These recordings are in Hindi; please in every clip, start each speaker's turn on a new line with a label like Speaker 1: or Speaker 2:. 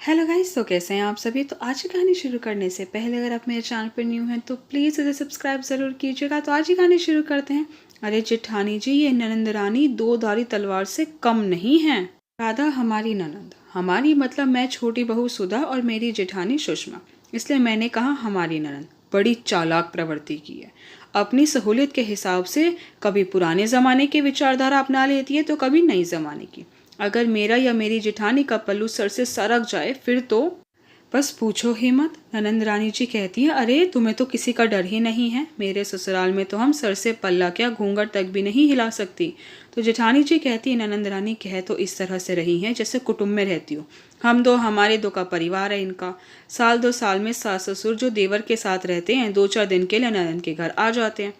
Speaker 1: हेलो गाइस, तो कैसे हैं आप सभी। तो आज की कहानी शुरू करने से पहले अगर आप मेरे चैनल पर न्यू हैं तो प्लीज़ इसे सब्सक्राइब ज़रूर कीजिएगा। तो आज की कहानी शुरू करते हैं। अरे जेठानी जी, ये ननंद रानी दो धारी तलवार से कम नहीं है। राधा हमारी ननंद, हमारी मतलब मैं छोटी बहू सुधा और मेरी जेठानी सुषमा, इसलिए मैंने कहा हमारी ननंद। बड़ी चालाक प्रवृत्ति की है, अपनी सहूलियत के हिसाब से कभी पुराने ज़माने की विचारधारा अपना लेती है तो कभी नई ज़माने की। अगर मेरा या मेरी जेठानी का पल्लू सर से सरक जाए फिर तो बस पूछो ही मत। ननंद रानी जी कहती है, अरे तुम्हें तो किसी का डर ही नहीं है। मेरे ससुराल में तो हम सर से पल्ला क्या घूंघट तक भी नहीं हिला सकती। तो जेठानी जी कहती है, ननंद रानी कह तो इस तरह से रही हैं जैसे कुटुंब में रहती हो। हम दो, हमारे दो का परिवार है इनका। साल दो साल में सास ससुर जो देवर के साथ रहते हैं 2-4 दिन के लिए ननंद के घर आ जाते हैं।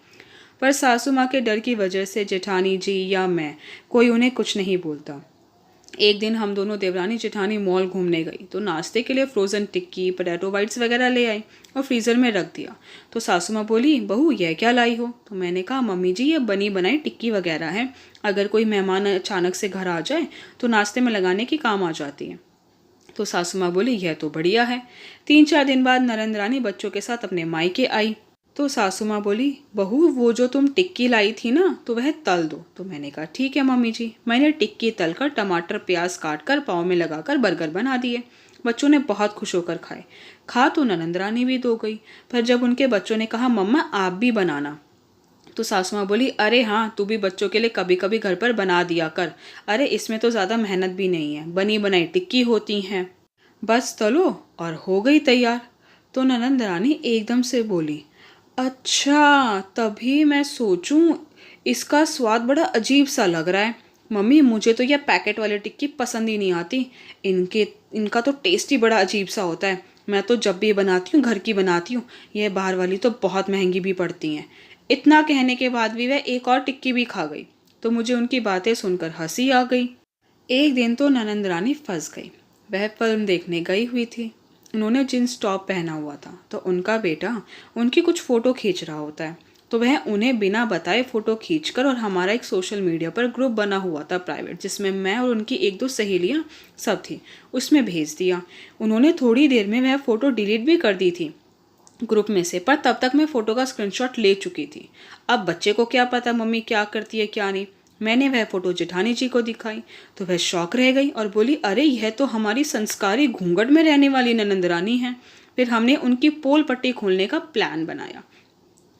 Speaker 1: पर सासू माँ के डर की वजह से जेठानी जी या मैं, कोई उन्हें कुछ नहीं बोलता। एक दिन हम दोनों देवरानी जेठानी मॉल घूमने गई तो नाश्ते के लिए फ्रोज़न टिक्की पोटैटो बाइट्स वगैरह ले आई और फ्रीज़र में रख दिया। तो सासू माँ बोली, बहू यह क्या लाई हो। तो मैंने कहा, मम्मी जी ये बनी बनाई टिक्की वगैरह है, अगर कोई मेहमान अचानक से घर आ जाए तो नाश्ते में लगाने की काम आ जाती है। तो सासू माँ बोली, यह तो बढ़िया है। 3-4 दिन बाद नरेंद्र रानी बच्चों के साथ अपने मायके आई। तो सासू माँ बोली, बहू वो जो तुम टिक्की लाई थी ना तो वह तल दो। तो मैंने कहा, ठीक है मम्मी जी। मैंने टिक्की तल कर टमाटर प्याज काट कर पाव में लगाकर बर्गर बना दिए। बच्चों ने बहुत खुश होकर खाए। खा तो ननंद रानी भी दो गई, पर जब उनके बच्चों ने कहा मम्मा आप भी बनाना, तो सासू माँ बोली, अरे हाँ तू भी बच्चों के लिए कभी कभी घर पर बना दिया कर। अरे इसमें तो ज़्यादा मेहनत भी नहीं है, बनी बनाई टिक्की होती हैं, बस तलो और हो गई तैयार। तो ननंद रानी एकदम से बोली, अच्छा तभी मैं सोचूं इसका स्वाद बड़ा अजीब सा लग रहा है। मम्मी मुझे तो यह पैकेट वाली टिक्की पसंद ही नहीं आती, इनका तो टेस्ट ही बड़ा अजीब सा होता है। मैं तो जब भी बनाती हूँ घर की बनाती हूँ, यह बाहर वाली तो बहुत महंगी भी पड़ती हैं। इतना कहने के बाद भी वह एक और टिक्की भी खा गई। तो मुझे उनकी बातें सुनकर हंसी आ गई। एक दिन तो ननंद रानी फंस गई। वह फिल्म देखने गई हुई थी। उन्होंने जींस टॉप पहना हुआ था तो उनका बेटा उनकी कुछ फ़ोटो खींच रहा होता है। तो वह उन्हें बिना बताए फ़ोटो खींचकर, और हमारा एक सोशल मीडिया पर ग्रुप बना हुआ था प्राइवेट, जिसमें मैं और उनकी 1-2 सहेलियां सब थी, उसमें भेज दिया। उन्होंने थोड़ी देर में वह फ़ोटो डिलीट भी कर दी थी ग्रुप में से, पर तब तक मैं फ़ोटो का स्क्रीनशॉट ले चुकी थी। अब बच्चे को क्या पता मम्मी क्या करती है क्या नहीं। मैंने वह फ़ोटो जेठानी जी को दिखाई तो वह शॉक रह गई और बोली, अरे यह तो हमारी संस्कारी घूंघट में रहने वाली ननंद रानी है। फिर हमने उनकी पोल पट्टी खोलने का प्लान बनाया।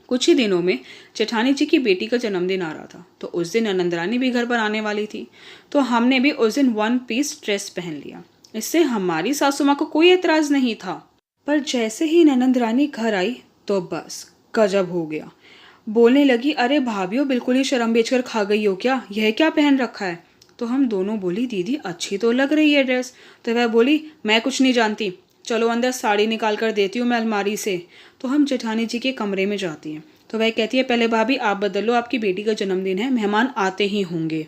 Speaker 1: कुछ ही दिनों में जेठानी जी की बेटी का जन्मदिन आ रहा था, तो उस दिन ननंद रानी भी घर पर आने वाली थी। तो हमने भी उस दिन 1 पीस ड्रेस पहन लिया। इससे हमारी सासू माँ को कोई एतराज़ नहीं था। पर जैसे ही ननंद रानी घर आई तो बस गजब हो गया। बोलने लगी, अरे भाभियों बिल्कुल ही शर्म बेचकर खा गई हो क्या, यह क्या पहन रखा है। तो हम दोनों बोली, दीदी अच्छी तो लग रही है ड्रेस। तो वह बोली, मैं कुछ नहीं जानती, चलो अंदर साड़ी निकाल कर देती हूँ मैं अलमारी से। तो हम जेठानी जी के कमरे में जाती हैं तो वह कहती है, पहले भाभी आप बदल लो, आपकी बेटी का जन्मदिन है, मेहमान आते ही होंगे।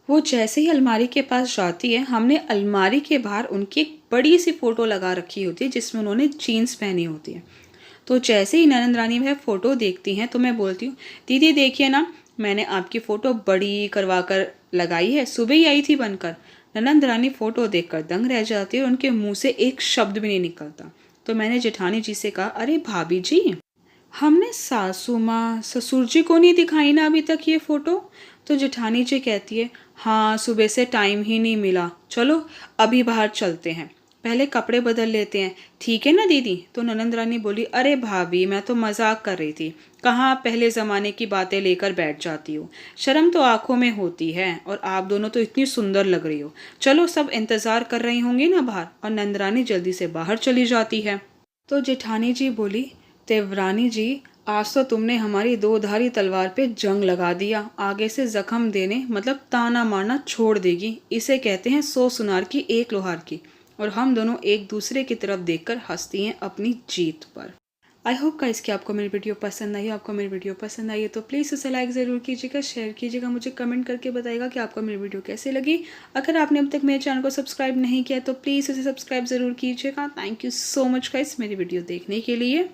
Speaker 1: वो जैसे ही अलमारी के पास जाती है, हमने अलमारी के बाहर उनकी एक बड़ी सी फ़ोटो लगा रखी होती है जिसमें उन्होंने जीन्स पहनी होती है। तो जैसे ही ननंद रानी वह फ़ोटो देखती हैं तो मैं बोलती हूँ, दीदी देखिए ना, मैंने आपकी फ़ोटो बड़ी करवा कर लगाई है, सुबह ही आई थी बनकर। ननंद रानी फ़ोटो देखकर दंग रह जाती है और उनके मुंह से एक शब्द भी नहीं निकलता। तो मैंने जेठानी जी से कहा, अरे भाभी जी, हमने सासू माँ ससुर जी को नहीं दिखाई ना अभी तक ये फ़ोटो। तो जेठानी जी कहती है, हाँ सुबह से टाइम ही नहीं मिला, चलो अभी बाहर चलते हैं, पहले कपड़े बदल लेते हैं, ठीक है ना दीदी। तो ननंद रानी बोली, अरे भाभी मैं तो मजाक कर रही थी, कहाँ आप पहले ज़माने की बातें लेकर बैठ जाती हो, शर्म तो आंखों में होती है, और आप दोनों तो इतनी सुंदर लग रही हो, चलो सब इंतज़ार कर रही होंगी ना बाहर। और नंद रानी जल्दी से बाहर चली जाती है। तो जेठानी जी बोली, देवरानी जी आज तो तुमने हमारी दो धारी तलवार पे जंग लगा दिया, आगे से जख्म देने मतलब ताना मारना छोड़ देगी, इसे कहते हैं 100 सुनार की 1 लोहार की। और हम दोनों एक दूसरे की तरफ देखकर हंसती हैं अपनी जीत पर। आई होप गाइस कि आपको मेरी वीडियो पसंद आई। आपको मेरी वीडियो पसंद आई है तो प्लीज़ उसे लाइक ज़रूर कीजिएगा, शेयर कीजिएगा, मुझे कमेंट करके बताइएगा कि आपको मेरी वीडियो कैसी लगी। अगर आपने अब तक मेरे चैनल को सब्सक्राइब नहीं किया तो प्लीज़ उसे सब्सक्राइब ज़रूर कीजिएगा। Thank you so much guys मेरी वीडियो देखने के लिए।